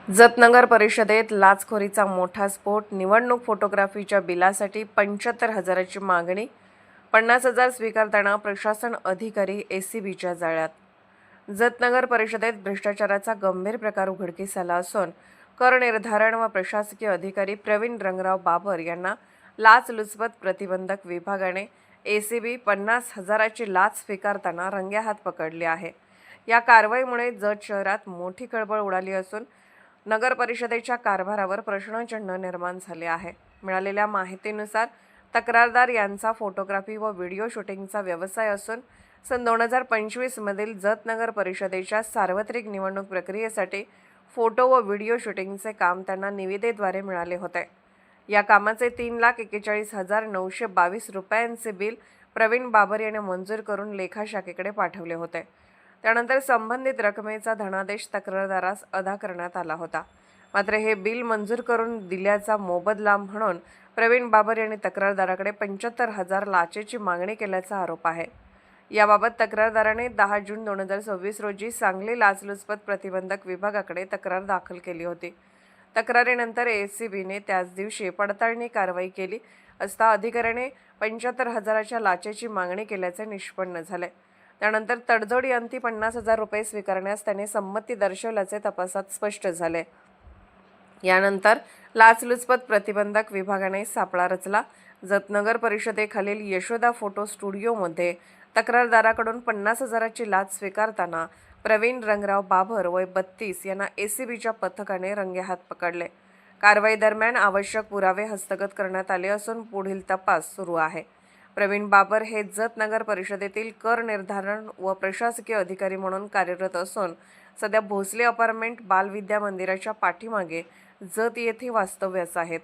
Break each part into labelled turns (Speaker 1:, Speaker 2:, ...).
Speaker 1: जत नगर परिषदेत लाचखोरीचा मोठा स्फोट. निवडणूक फोटोग्राफीच्या बिलासाठी 75,000ची मागणी. 50,000 स्वीकारताना प्रशासन अधिकारी एसीबीच्या जाळ्यात. जत नगर परिषदेत भ्रष्टाचाराचा गंभीर प्रकार उघडकीस आला असून कर निर्धारण व प्रशासकीय अधिकारी प्रवीण रंगराव बाबर यांना लाचलुचपत प्रतिबंधक विभागाने एसीबी 50,000ची लाच स्वीकारताना रंगेहात पकडले आहे. या कारवाईमुळे जत शहरात मोठी खळबळ उडाली असून नगर परिषदेच्या कारभारावर प्रश्नचिन्ह निर्माण झाले आहे. मिळालेल्या माहितीनुसार तक्रारदार यांचा फोटोग्राफी व व्हिडिओ शूटिंगचा व्यवसाय असून सन 2025 मधील जत नगर परिषदेच्या सार्वत्रिक निवडणूक प्रक्रियेसाठी फोटो व व्हिडिओ शूटिंगचे काम त्यांना निविदेद्वारे मिळाले होते. या कामाचे 3,41,922 रुपयांचे बिल प्रवीण बाबर यांनी मंजूर करून लेखा शाखेकडे पाठवले होते. त्यानंतर संबंधित रकमेचा धनादेश तक्रारदारास अदा करण्यात आला होता. मात्र हे बिल मंजूर करून दिल्याचा मोबदला म्हणून प्रवीण बाबर यांनी तक्रारदाराकडे 75,000 लाचेची मागणी केल्याचा आरोप आहे. याबाबत तक्रारदाराने 10 जून 2026 रोजी सांगली लाचलुचपत प्रतिबंधक विभागाकडे तक्रार दाखल केली होती. तक्रारीनंतर एसीबीने त्याच दिवशी पडताळणी कारवाई केली असता अधिकाऱ्याने 75,000च्या लाचेची मागणी केल्याचे निष्पन्न झाले. त्यानंतर तडजोडी अंती 50,000 रुपये स्वीकारण्यास त्याने संमती दर्शवल्याचे तपासात स्पष्ट झाले. यानंतर लाचलुचपत प्रतिबंधक विभागाने सापळा रचला. जत नगर परिषदेखालील यशोदा फोटो स्टुडिओमध्ये तक्रारदाराकडून 50,000ची लाच स्वीकारताना प्रवीण रंगराव बाबर वय 32 यांना एसीबीच्या पथकाने रंगेहात पकडले. कारवाई दरम्यान आवश्यक पुरावे हस्तगत करण्यात आले असून पुढील तपास सुरू आहे. प्रवीण बाबर हे जत नगर परिषदेतील कर निर्धारण व प्रशासकीय अधिकारी म्हणून कार्यरत असून सध्या भोसले अपार्टमेंट बालविद्या मंदिराच्या पाठीमागे जत येथे वास्तव्यास आहेत.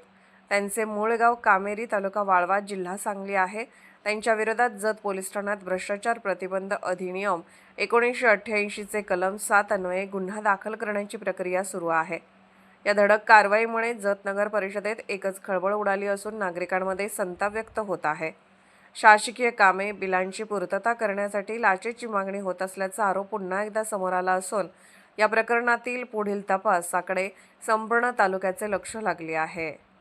Speaker 1: त्यांचे मूळ गाव कामेरी, तालुका वाळवा, जिल्हा सांगली आहे. त्यांच्या विरोधात जत पोलीस ठाण्यात भ्रष्टाचार प्रतिबंध अधिनियम 1988 चे कलम 7 अन्वये गुन्हा दाखल करण्याची प्रक्रिया सुरू आहे. या धडक कारवाईमुळे जत नगर परिषदेत एकच खळबळ उडाली असून नागरिकांमध्ये संताप व्यक्त होत आहे. शासकीय कामे, बिलांची पूर्तता करण्यासाठी लाचेची मागणी होत असल्याचा आरोप पुन्हा एकदा समोर आला असून या प्रकरणातील पुढील तपासाकडे संपूर्ण तालुक्याचे लक्ष लागले आहे.